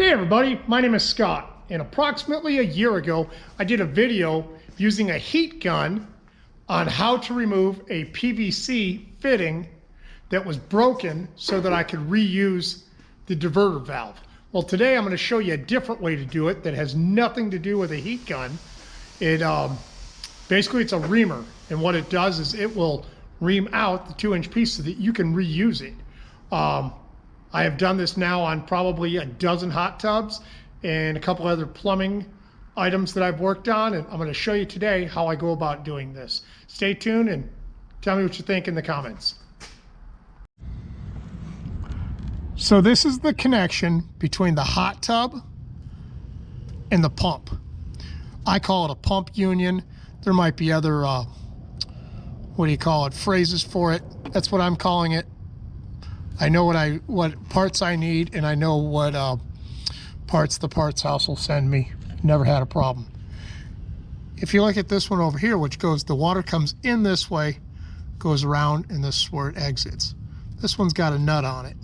Hey everybody, my name is Scott, and approximately a year ago I did a video using a heat gun on how to remove a PVC fitting that was broken so that I could reuse the diverter valve. Well, today I'm going to show you a different way to do it that has nothing to do with a heat gun. Basically it's a reamer, and what it does is it will ream out the 2-inch piece so that you can reuse it. I have done this now on probably a dozen hot tubs and a couple other plumbing items that I've worked on, and I'm going to show you today how I go about doing this. Stay tuned and tell me what you think in the comments. So this is the connection between the hot tub and the pump. I call it a pump union. There might be other, phrases for it. That's what I'm calling it. I know what parts I need, and I know what parts the parts house will send me. Never had a problem. If you look at this one over here, which goes, the water comes in this way, goes around, and this is where it exits. This one's got a nut on it.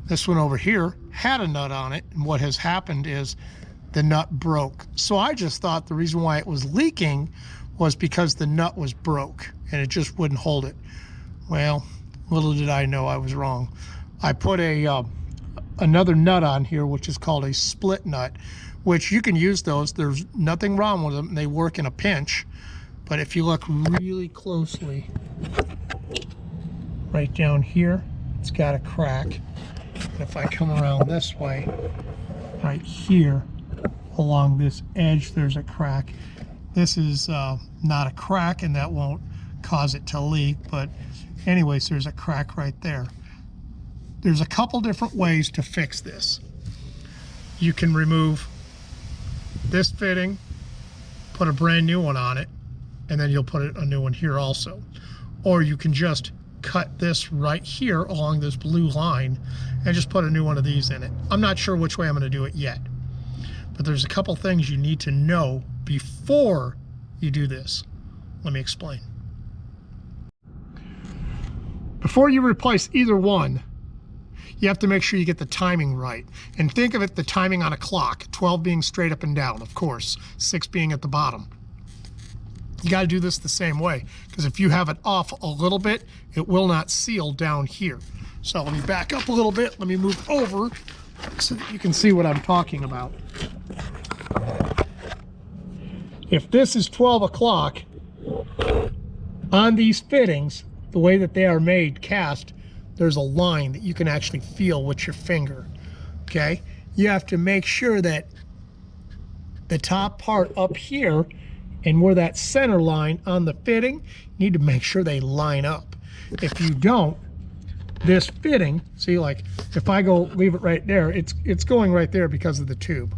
This one over here had a nut on it, and what has happened is the nut broke. So I just thought the reason why it was leaking was because the nut was broke, and it just wouldn't hold it. Well, little did I know I was wrong. I put another nut on here, which is called a split nut, which you can use those. There's nothing wrong with them. They work in a pinch. But if you look really closely, right down here, it's got a crack. And if I come around this way, right here, along this edge, there's a crack. This is not a crack, and that won't cause it to leak, but anyways, there's a crack right there. There's a couple different ways to fix this. You can remove this fitting, put a brand new one on it, and then you'll put a new one here also. Or you can just cut this right here along this blue line and just put a new one of these in it. I'm not sure which way I'm going to do it yet, but there's a couple things you need to know before you do this. Let me explain. Before you replace either one, you have to make sure you get the timing right. And think of it, the timing on a clock, 12 being straight up and down, of course, 6 being at the bottom. You got to do this the same way, because if you have it off a little bit, it will not seal down here. So let me back up a little bit. Let me move over so that you can see what I'm talking about. If this is 12 o'clock on these fittings, the way that they are made, cast, there's a line that you can actually feel with your finger, okay? You have to make sure that the top part up here and where that center line on the fitting, you need to make sure they line up. If you don't, this fitting, see, like if I go leave it right there, it's going right there because of the tube.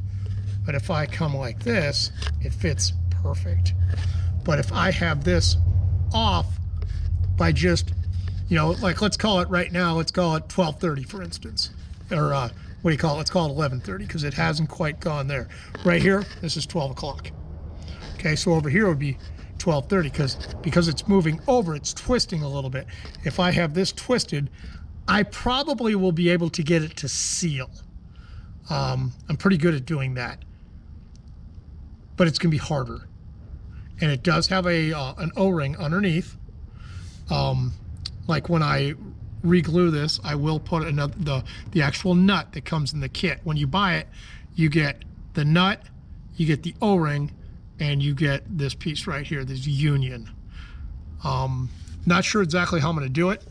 But if I come like this, it fits perfect. But if I have this off by just, like let's call it right now, let's call it 12:30 for instance, or what do you call it? Let's call it 11:30 because it hasn't quite gone there. Right here, this is 12 o'clock. Okay, so over here would be 12:30 because it's moving over, it's twisting a little bit. If I have this twisted, I probably will be able to get it to seal. I'm pretty good at doing that, but it's gonna be harder. And it does have an O-ring underneath. Like when I reglue this, I will put the actual nut that comes in the kit. When you buy it, you get the nut, you get the O-ring, and you get this piece right here, this union. Not sure exactly how I'm going to do it.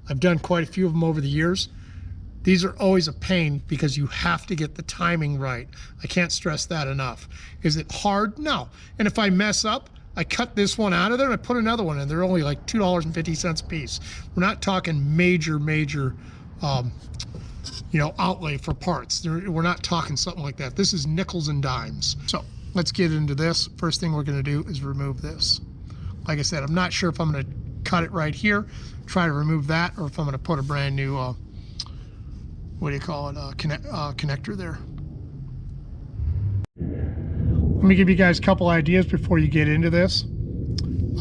I've done quite a few of them over the years. These are always a pain because you have to get the timing right. I can't stress that enough. Is it hard? No. And if I mess up, I cut this one out of there and I put another one in. They're only like $2.50 a piece. We're not talking major, outlay for parts. We're not talking something like that. This is nickels and dimes. So let's get into this. First thing we're going to do is remove this. Like I said, I'm not sure if I'm going to cut it right here, try to remove that, or if I'm going to put a brand new, connector there. Let me give you guys a couple ideas before you get into this.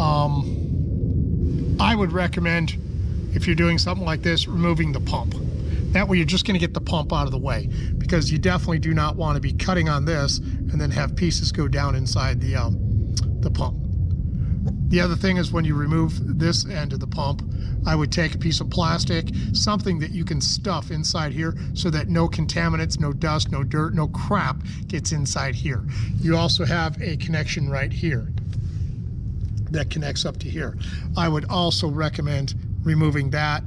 I would recommend, if you're doing something like this, removing the pump. That way you're just going to get the pump out of the way, because you definitely do not want to be cutting on this and then have pieces go down inside the pump. The other thing is, when you remove this end of the pump, I would take a piece of plastic, something that you can stuff inside here so that no contaminants, no dust, no dirt, no crap gets inside here. You also have a connection right here that connects up to here. I would also recommend removing that,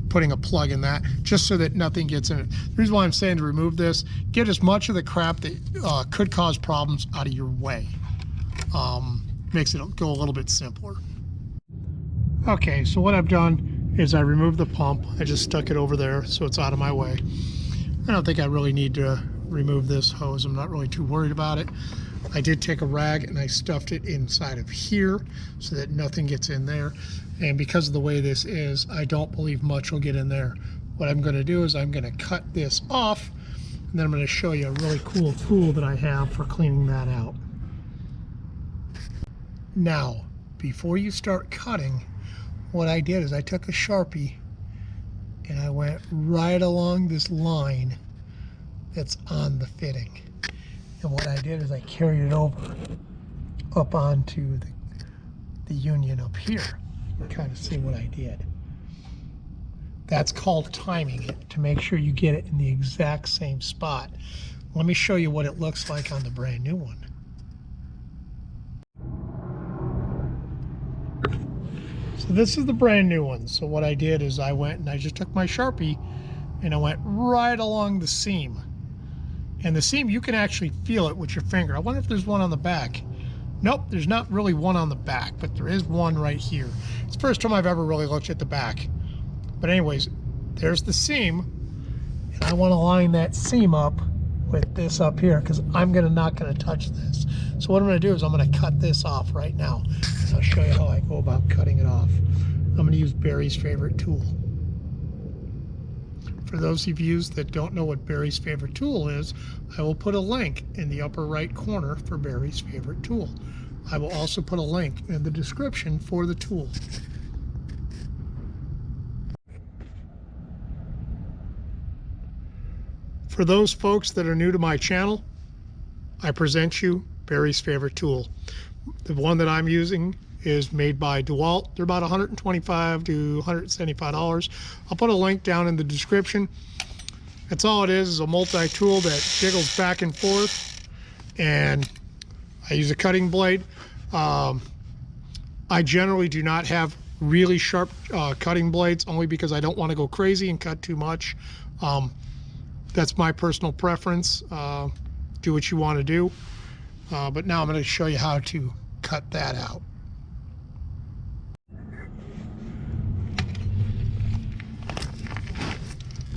putting a plug in that, just so that nothing gets in it. The reason why I'm saying to remove this, get as much of the crap that could cause problems out of your way. Makes it go a little bit simpler. Okay, so what I've done is I removed the pump. I just stuck it over there so it's out of my way. I don't think I really need to remove this hose. I'm not really too worried about it. I did take a rag and I stuffed it inside of here so that nothing gets in there. And because of the way this is, I don't believe much will get in there. What I'm going to do is I'm going to cut this off, and then I'm going to show you a really cool tool that I have for cleaning that out. Now, before you start cutting, what I did is I took a Sharpie and I went right along this line that's on the fitting. And what I did is I carried it over up onto the union up here. Kind of see what I did. That's called timing it, to make sure you get it in the exact same spot. Let me show you what it looks like on the brand new one. So this is the brand new one. So what I did is I went and I just took my Sharpie and I went right along the seam. And the seam, you can actually feel it with your finger. I wonder if there's one on the back. Nope, there's not really one on the back, but there is one right here. It's the first time I've ever really looked at the back. But anyways, there's the seam, and I want to line that seam up with this up here, because I'm not going to touch this. So what I'm going to do is I'm going to cut this off right now. And I'll show you how I go about cutting it off. I'm going to use Barry's favorite tool. For those of you that don't know what Barry's favorite tool is, I will put a link in the upper right corner for Barry's favorite tool. I will also put a link in the description for the tool. For those folks that are new to my channel, I present you Barry's favorite tool. The one that I'm using is made by DeWalt. They're about $125 to $175. I'll put a link down in the description. That's all it is a multi-tool that jiggles back and forth, and I use a cutting blade. I generally do not have really sharp cutting blades, only because I don't want to go crazy and cut too much. That's my personal preference. Do what you want to do. But now I'm going to show you how to cut that out.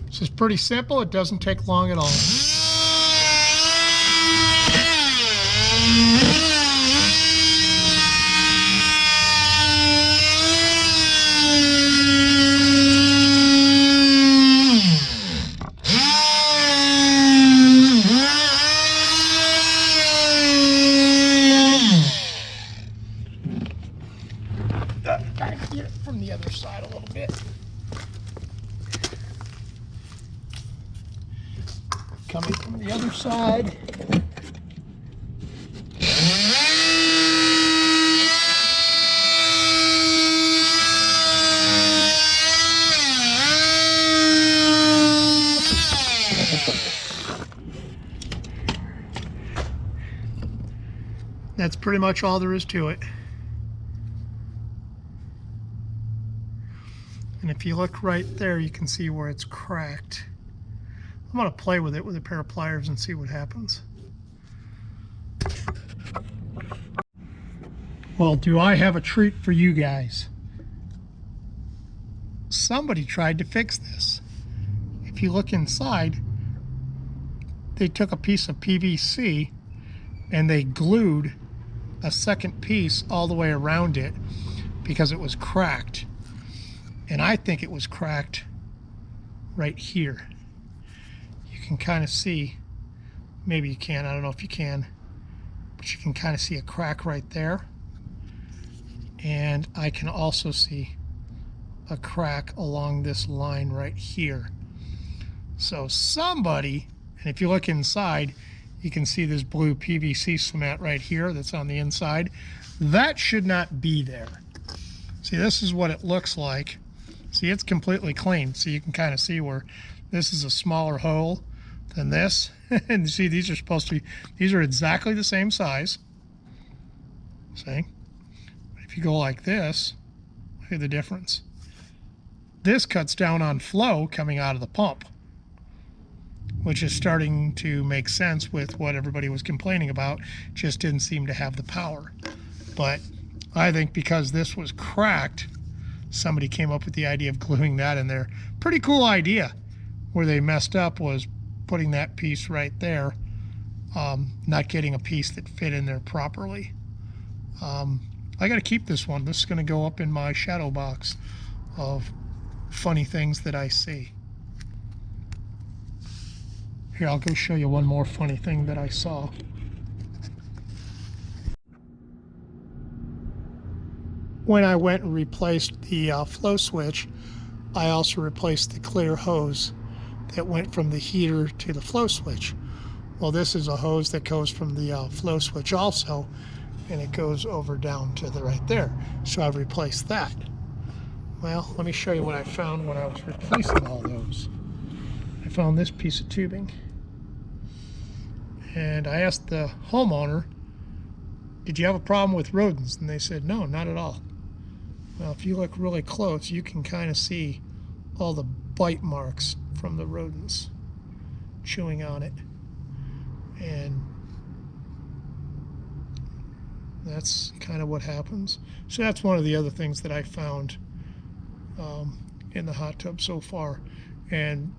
This is pretty simple. It doesn't take long at all. Try to get it from the other side a little bit. Coming from the other side. That's pretty much all there is to it. And if you look right there, you can see where it's cracked. I'm going to play with it with a pair of pliers and see what happens. Well, do I have a treat for you guys? Somebody tried to fix this. If you look inside, they took a piece of PVC and they glued a second piece all the way around it because it was cracked. And I think it was cracked right here. You can kind of see, maybe you can, I don't know if you can, but you can kind of see a crack right there. And I can also see a crack along this line right here. So somebody, and if you look inside, you can see this blue PVC cement right here that's on the inside. That should not be there. See, this is what it looks like. See, it's completely clean. So you can kind of see where this is a smaller hole than this. And see, these are supposed to be, these are exactly the same size. See? If you go like this, look at the difference. This cuts down on flow coming out of the pump, which is starting to make sense with what everybody was complaining about. Just didn't seem to have the power. But I think because this was cracked, somebody came up with the idea of gluing that in there. Pretty cool idea. Where they messed up was putting that piece right there, not getting a piece that fit in there properly. I got to keep this one. This is going to go up in my shadow box of funny things that I see. Here, I'll go show you one more funny thing that I saw. When I went and replaced the flow switch, I also replaced the clear hose that went from the heater to the flow switch. Well, this is a hose that goes from the flow switch also, and it goes over down to the right there. So I've replaced that. Well, let me show you what I found when I was replacing all those. I found this piece of tubing, and I asked the homeowner, did you have a problem with rodents? And they said, no, not at all. Well, if you look really close, you can kind of see all the bite marks from the rodents chewing on it. And that's kind of what happens. So that's one of the other things that I found in the hot tub so far. And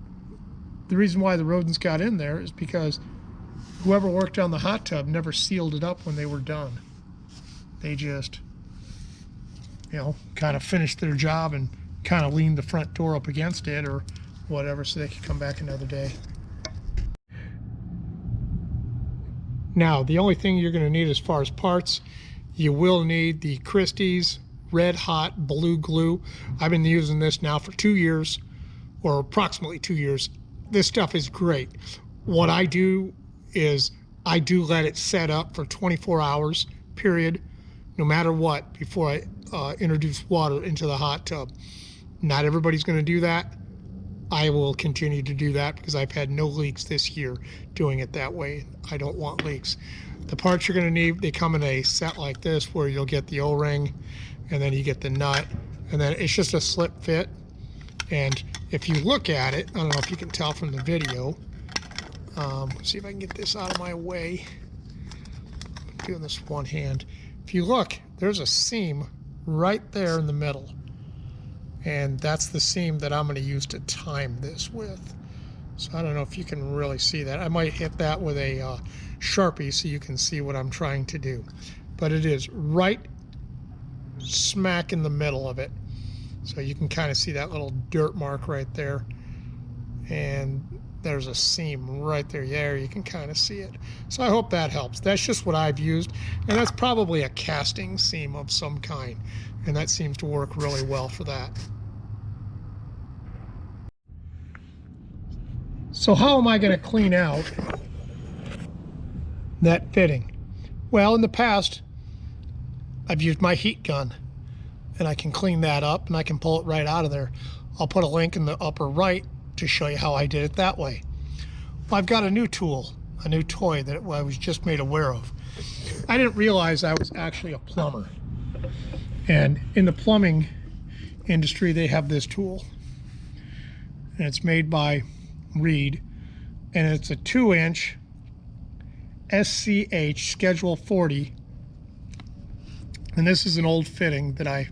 the reason why the rodents got in there is because whoever worked on the hot tub never sealed it up when they were done. They just, you know, kind of finished their job and kind of leaned the front door up against it or whatever so they could come back another day. Now, the only thing you're going to need as far as parts, you will need the Christie's Red Hot Blue Glue. I've been using this now for 2 years, or approximately 2 years. This stuff is great. What I do is I do let it set up for 24 hours, period, no matter what, before I introduce water into the hot tub. Not everybody's going to do that. I will continue to do that because I've had no leaks this year doing it that way. I don't want leaks. The parts you're going to need, they come in a set like this where you'll get the O-ring and then you get the nut, and then it's just a slip fit. And if you look at it, I don't know if you can tell from the video, see if I can get this out of my way. I'm doing this one hand. If you look, there's a seam right there in the middle. And that's the seam that I'm going to use to time this with. So I don't know if you can really see that. I might hit that with a Sharpie so you can see what I'm trying to do. But it is right smack in the middle of it. So you can kind of see that little dirt mark right there. And there's a seam right there. Yeah, you can kind of see it. So I hope that helps. That's just what I've used. And that's probably a casting seam of some kind. And that seems to work really well for that. So how am I going to clean out that fitting? Well, in the past, I've used my heat gun, and I can clean that up, and I can pull it right out of there. I'll put a link in the upper right to show you how I did it that way. Well, I've got a new tool, a new toy that I was just made aware of. I didn't realize I was actually a plumber. And in the plumbing industry, they have this tool. And it's made by Reed, and it's a 2-inch SCH Schedule 40, and this is an old fitting that I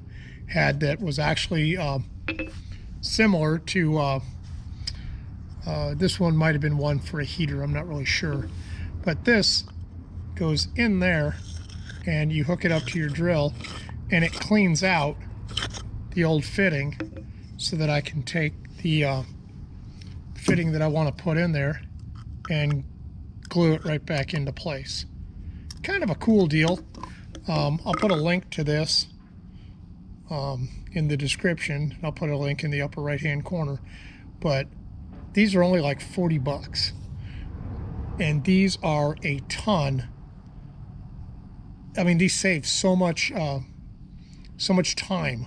had that was actually similar to this one. Might have been one for a heater, I'm not really sure, but this goes in there and you hook it up to your drill and it cleans out the old fitting so that I can take the fitting that I want to put in there and glue it right back into place. Kind of a cool deal. I'll put a link to this in the description. I'll put a link in the upper right hand corner, but These are only like 40 bucks. And these are a ton. I mean, these save so much time.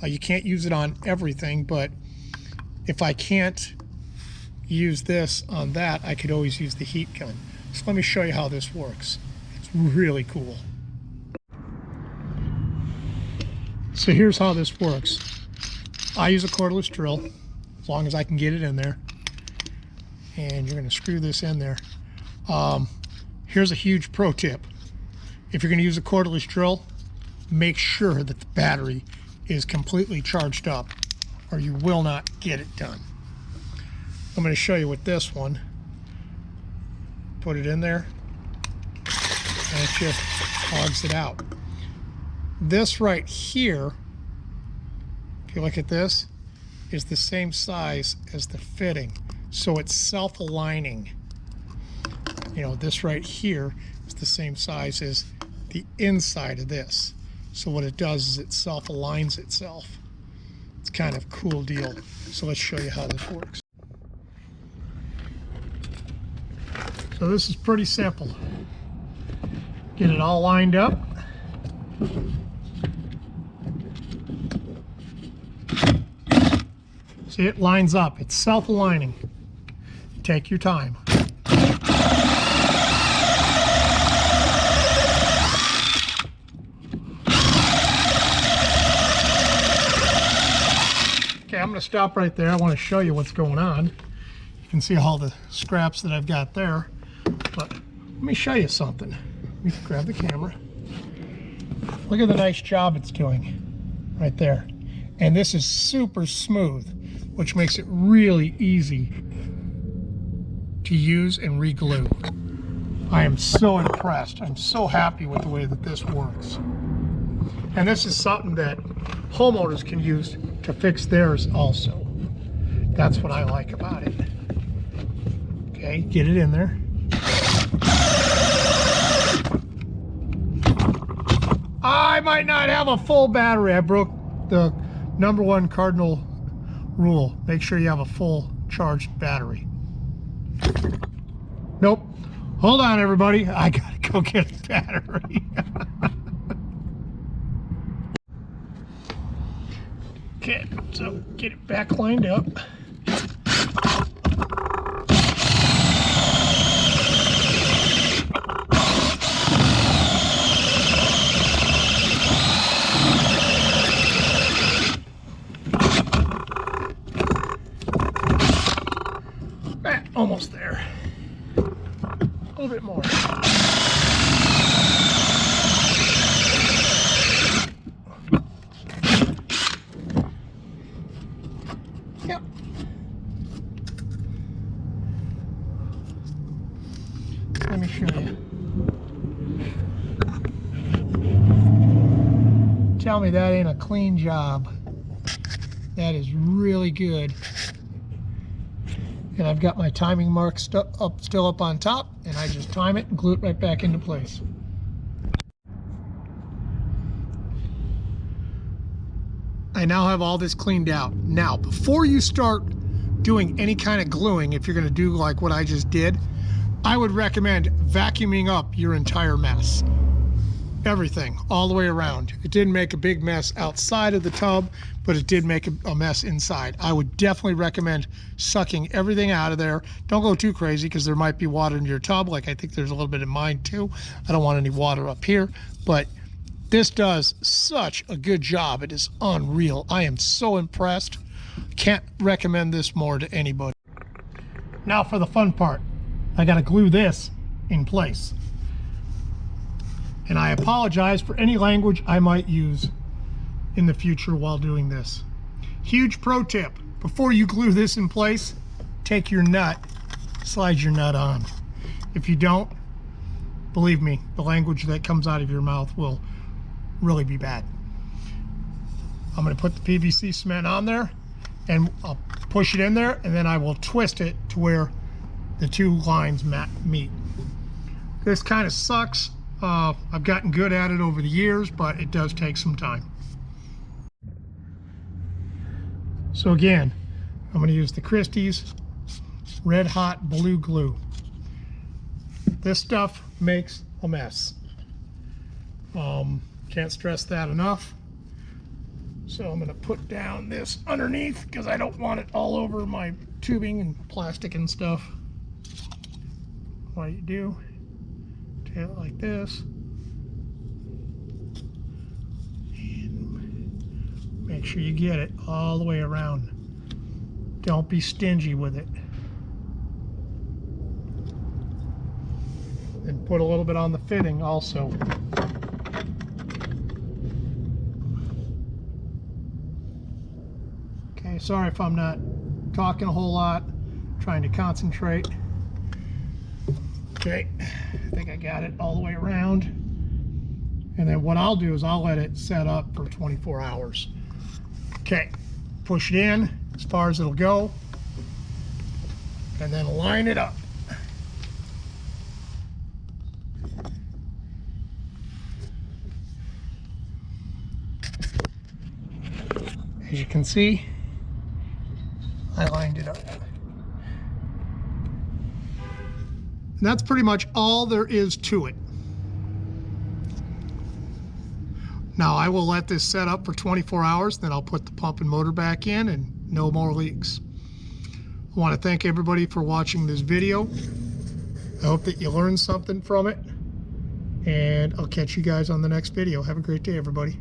You can't use it on everything, but if I can't use this on that, I could always use the heat gun. So let me show you how this works. It's really cool. So here's how this works. I use a cordless drill, as long as I can get it in there. And you're going to screw this in there. Here's a huge pro tip. If you're going to use a cordless drill, make sure that the battery is completely charged up, or you will not get it done. I'm going to show you with this one. Put it in there, and it just hogs it out. This right here, if you look at this, is the same size as the fitting, so it's self-aligning. You know, this right here is the same size as the inside of this. So what it does is it self-aligns itself. It's kind of a cool deal. So let's show you how this works. So this is pretty simple. Get it all lined up. See, it lines up. It's self-aligning. Take your time. Okay, I'm going to stop right there. I want to show you what's going on. You can see all the scraps that I've got there. But let me show you something. Let me grab the camera. Look at the nice job it's doing right there. And this is super smooth, which makes it really easy to use and re-glue. I am so impressed. I'm so happy with the way that this works. And this is something that homeowners can use to fix theirs also. That's what I like about it. Okay, get it in there. I might not have a full battery. I broke the #1 cardinal rule. Make sure you have a full charged battery. Nope. Hold on, everybody. I gotta go get a battery. Okay, so get it back lined up. Almost there. A little bit more. Yep. Let me show you. Tell me that ain't a clean job. That is really good. And I've got my timing mark still up on top, and I just time it and glue it right back into place. I now have all this cleaned out. Now, before you start doing any kind of gluing, if you're going to do like what I just did, I would recommend vacuuming up your entire mess. Everything, all the way around. It didn't make a big mess outside of the tub, but it did make a mess inside. I would definitely recommend sucking everything out of there. Don't go too crazy because there might be water in your tub, like I think there's a little bit in mine too. I don't want any water up here, but this does such a good job. It is unreal. I am so impressed. Can't recommend this more to anybody. Now for the fun part. I gotta glue this in place. And I apologize for any language I might use in the future while doing this. Huge pro tip, before you glue this in place, take your nut, slide your nut on. If you don't, believe me, the language that comes out of your mouth will really be bad. I'm gonna put the PVC cement on there and I'll push it in there, and then I will twist it to where the two lines meet. This kind of sucks. I've gotten good at it over the years, but it does take some time. So again, I'm going to use the Christie's red hot blue glue. This stuff makes a mess. Can't stress that enough. So I'm going to put down this underneath because I don't want it all over my tubing and plastic and stuff. What you do, tail it like this. And make sure you get it all the way around. Don't be stingy with it. And put a little bit on the fitting also. Okay, sorry if I'm not talking a whole lot, trying to concentrate. Okay, I think I got it all the way around. And then what I'll do is I'll let it set up for 24 hours. Okay, push it in as far as it'll go, and then line it up. As you can see, I lined it up. And that's pretty much all there is to it. Now I will let this set up for 24 hours, then I'll put the pump and motor back in and no more leaks. I want to thank everybody for watching this video. I hope that you learned something from it, and I'll catch you guys on the next video. Have a great day, everybody.